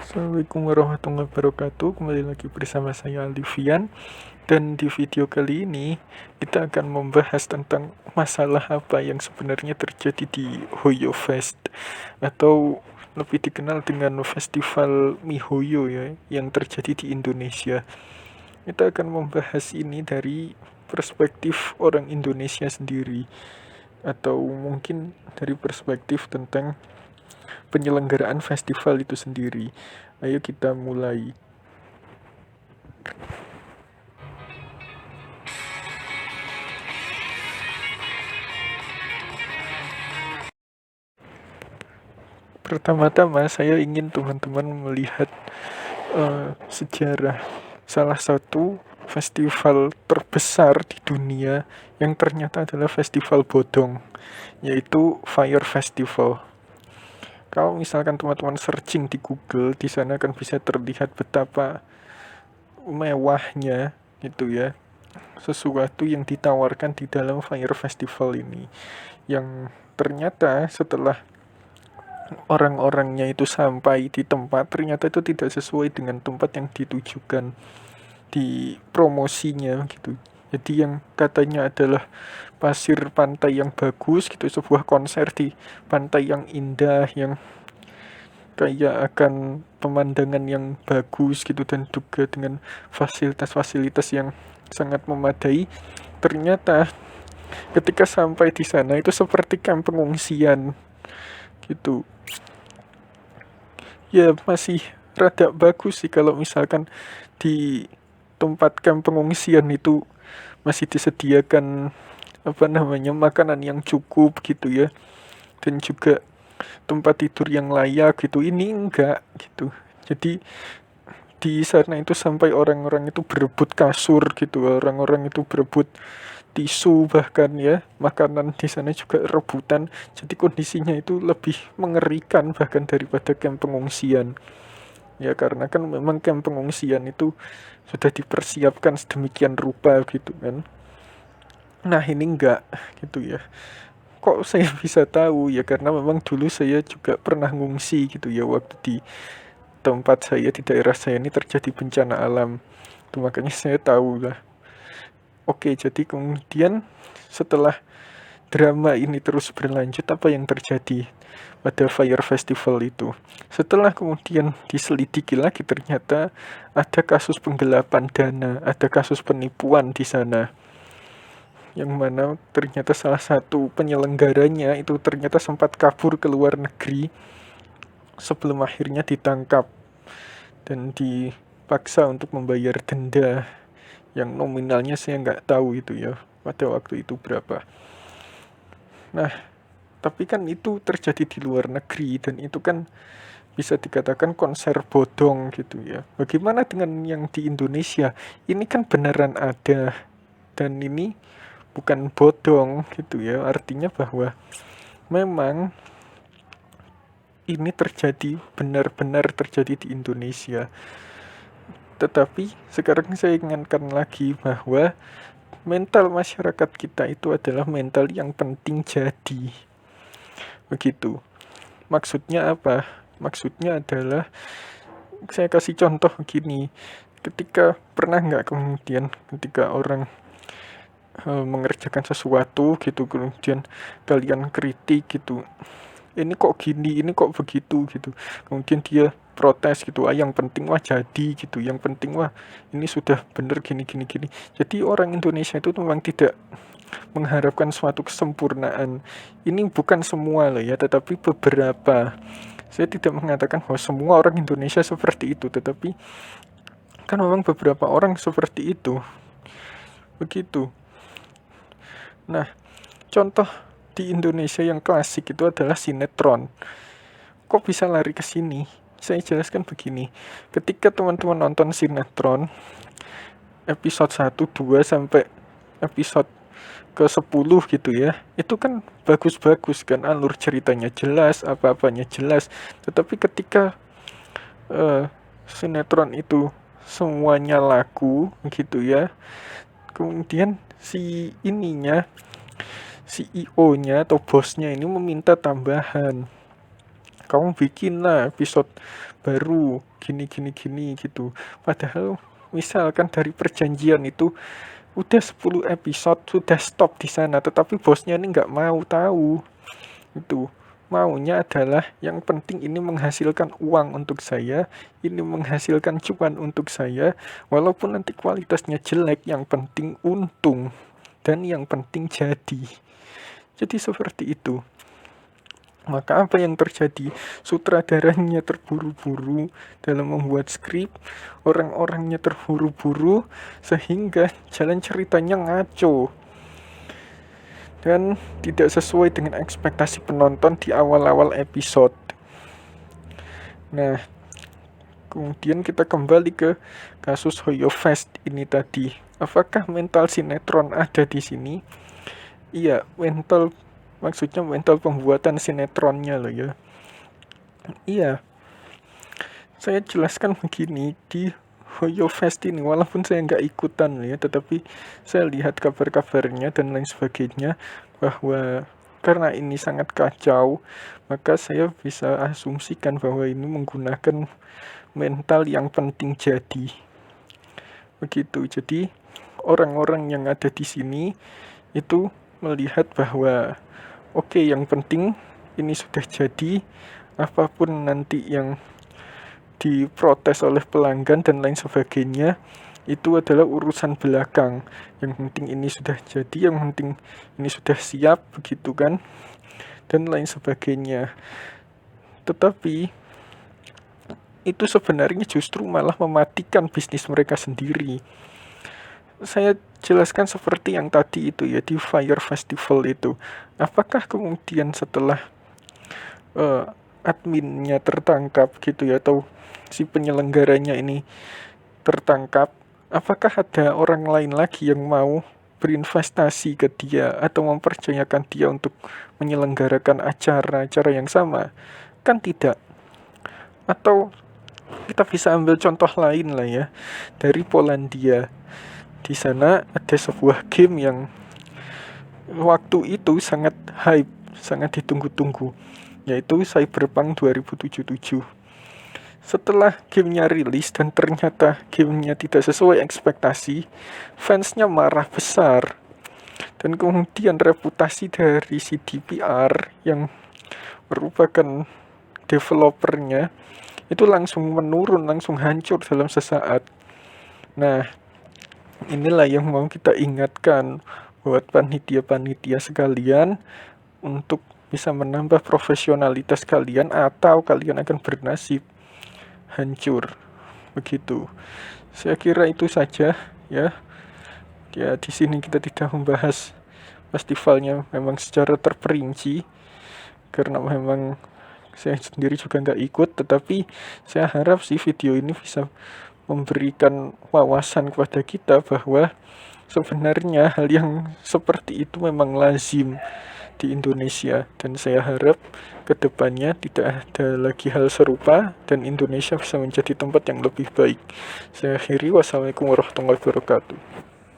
Assalamualaikum warahmatullahi wabarakatuh. Kembali lagi bersama saya Aldivian. Dan di video kali ini kita akan membahas tentang masalah apa yang sebenarnya terjadi di Hoyo Fest, atau lebih dikenal dengan Festival MiHoYo ya, yang terjadi di Indonesia. Kita akan membahas ini dari perspektif orang Indonesia sendiri, atau mungkin dari perspektif tentang penyelenggaraan festival itu sendiri. Ayo kita mulai. Pertama-tama saya ingin teman-teman melihat sejarah salah satu festival terbesar di dunia yang ternyata adalah festival bodong, yaitu Fire Festival. Kalau misalkan teman-teman searching di Google, di sana akan bisa terlihat betapa mewahnya gitu ya sesuatu yang ditawarkan di dalam Fire Festival ini, yang ternyata setelah orang-orangnya itu sampai di tempat, ternyata itu tidak sesuai dengan tempat yang ditujukan di promosinya gitu. Jadi yang katanya adalah pasir pantai yang bagus gitu, sebuah konser di pantai yang indah, yang kayak akan pemandangan yang bagus gitu, dan juga dengan fasilitas-fasilitas yang sangat memadai. Ternyata ketika sampai di sana itu seperti kamp pengungsian gitu. Ya masih rada bagus sih kalau misalkan di tempat kamp pengungsian itu masih disediakan makanan yang cukup gitu ya, dan juga tempat tidur yang layak gitu. Ini enggak gitu. Jadi di sana itu sampai orang-orang itu berebut kasur gitu, orang-orang itu berebut tisu, bahkan ya makanan di sana juga rebutan. Jadi kondisinya itu lebih mengerikan bahkan daripada kamp pengungsian ya, karena kan memang kamp pengungsian itu sudah dipersiapkan sedemikian rupa gitu kan. Nah ini enggak gitu ya. Kok saya bisa tahu ya, karena memang dulu saya juga pernah ngungsi gitu ya, waktu di tempat saya, di daerah saya ini terjadi bencana alam. Itu makanya saya tahu lah. Oke, jadi kemudian setelah drama ini terus berlanjut, apa yang terjadi pada Fire Festival itu? Setelah kemudian diselidiki lagi, ternyata ada kasus penggelapan dana, ada kasus penipuan di sana, yang mana ternyata salah satu penyelenggaranya itu ternyata sempat kabur ke luar negeri sebelum akhirnya ditangkap dan dipaksa untuk membayar denda yang nominalnya saya nggak tahu itu ya pada waktu itu berapa. Nah, tapi kan itu terjadi di luar negeri, dan itu kan bisa dikatakan konser bodong gitu ya. Bagaimana dengan yang di Indonesia? Ini kan beneran ada, dan ini bukan bodong gitu ya. Artinya bahwa memang ini terjadi, benar-benar terjadi di Indonesia. Tetapi sekarang saya ingatkan lagi bahwa mental masyarakat kita itu adalah mental yang penting jadi. Begitu. Maksudnya apa? Maksudnya adalah, saya kasih contoh begini. Pernah nggak kemudian ketika orang mengerjakan sesuatu gitu, kemudian kalian kritik gitu, ini kok gini, ini kok begitu gitu, kemudian dia protes gitu, yang penting wah jadi gitu, yang penting wah ini sudah bener gini gini gini. Jadi orang Indonesia itu memang tidak mengharapkan suatu kesempurnaan. Ini bukan semua loh ya, tetapi beberapa. Saya tidak mengatakan bahwa semua orang Indonesia seperti itu, tetapi kan memang beberapa orang seperti itu. Begitu. Nah, contoh di Indonesia yang klasik itu adalah sinetron. Kok bisa lari ke sini? Saya jelaskan begini. Ketika teman-teman nonton sinetron episode 1, 2 sampai episode ke-10 gitu ya, itu kan bagus-bagus kan, alur ceritanya jelas, apa-apanya jelas. Tetapi ketika sinetron itu semuanya laku gitu ya, kemudian si CEO-nya atau bosnya ini meminta tambahan. kamu bikinlah episode baru gini gini gini gitu. Padahal misalkan dari perjanjian itu udah 10 episode sudah stop di sana, tetapi bosnya ini nggak mau tahu. Itu maunya adalah yang penting ini menghasilkan uang untuk saya, ini menghasilkan cuan untuk saya, walaupun nanti kualitasnya jelek, yang penting untung dan yang penting jadi. Jadi seperti itu. Maka apa yang terjadi? Sutradaranya terburu-buru dalam membuat skrip, orang-orangnya terburu-buru, sehingga jalan ceritanya ngaco dan tidak sesuai dengan ekspektasi penonton di awal-awal episode. Nah, kemudian kita kembali ke kasus Hoyo Fest ini tadi. Apakah mental sinetron ada di sini? Iya, maksudnya mental pembuatan sinetronnya loh ya. Iya, saya jelaskan begini, di Hoyo Fest ini, walaupun saya nggak ikutan ya, tetapi saya lihat kabar-kabarnya dan lain sebagainya, bahwa karena ini sangat kacau, maka saya bisa asumsikan bahwa ini menggunakan mental yang penting jadi. Begitu, jadi orang-orang yang ada di sini itu melihat bahwa oke, yang penting ini sudah jadi, apapun nanti yang diprotes oleh pelanggan dan lain sebagainya, itu adalah urusan belakang. Yang penting ini sudah jadi, yang penting ini sudah siap, begitu kan, dan lain sebagainya. Tetapi itu sebenarnya justru malah mematikan bisnis mereka sendiri. Saya jelaskan seperti yang tadi itu ya, di Fire Festival itu. Apakah kemudian setelah adminnya tertangkap gitu ya, atau si penyelenggaranya ini tertangkap, apakah ada orang lain lagi yang mau berinvestasi ke dia atau mempercayakan dia untuk menyelenggarakan acara-acara yang sama? Kan tidak. Atau kita bisa ambil contoh lain lah ya, dari Polandia. Di sana ada sebuah game yang waktu itu sangat hype, sangat ditunggu-tunggu, yaitu Cyberpunk 2077. Setelah gamenya rilis dan ternyata gamenya tidak sesuai ekspektasi, fansnya marah besar. Dan kemudian reputasi dari si DPR yang merupakan developernya itu langsung menurun, langsung hancur dalam sesaat. Nah, inilah yang mau kita ingatkan buat panitia-panitia sekalian, untuk bisa menambah profesionalitas kalian atau kalian akan bernasib hancur. Begitu. Saya kira itu saja ya. Ya, di sini kita tidak membahas festivalnya memang secara terperinci, karena memang saya sendiri juga nggak ikut, tetapi saya harap sih video ini bisa memberikan wawasan kepada kita bahwa sebenarnya hal yang seperti itu memang lazim di Indonesia, dan saya harap kedepannya tidak ada lagi hal serupa dan Indonesia bisa menjadi tempat yang lebih baik. Saya akhiri, wassalamualaikum warahmatullahi wabarakatuh.